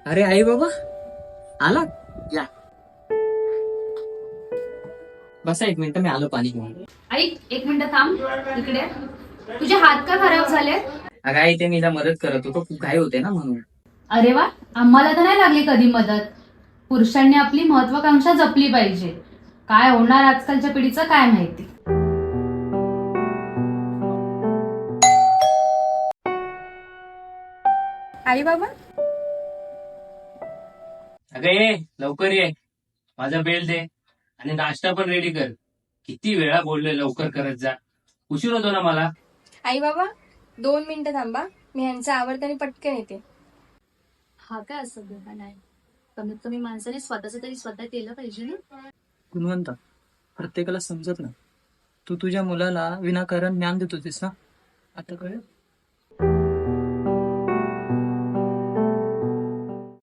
अरे आई बाबा आला, या बसा एक मिनिट, मी आलो पाणी घेऊन. आई एक मिनिट थांब. इकडे तुझे हात का खराब झाले? अगं आई, ते मी हिला मदत करत होतो, खूप घाई होते ना म्हणून. अरे वा, आम्हाला तर नाही लागली कधी मदत. पुरुषांनी आपली महत्वाकांक्षा जपली पाहिजे. काय होणार आजकालच्या पिढीचं काय माहिती. आई बाबा अगं ये लवकर ये, माझा बेल दे आणि नाश्ता पण रेडी कर. किती वेळा बोलले लवकर करत जा, उशीर होतो ना मला. आई बाबा 2 मिनिटं थांबा, मी ह्यांचं आवडतं आणि पटकन येते. हा काय असं गुन्हा नाही. कमीत कमी माणसाने स्वतःच तरी स्वतः केलं पाहिजे ना. गुणवंता, प्रत्येकाला समजत ना. तू तुझ्या मुलाला विनाकारण ज्ञान देत होतीस ना, आता कळलं.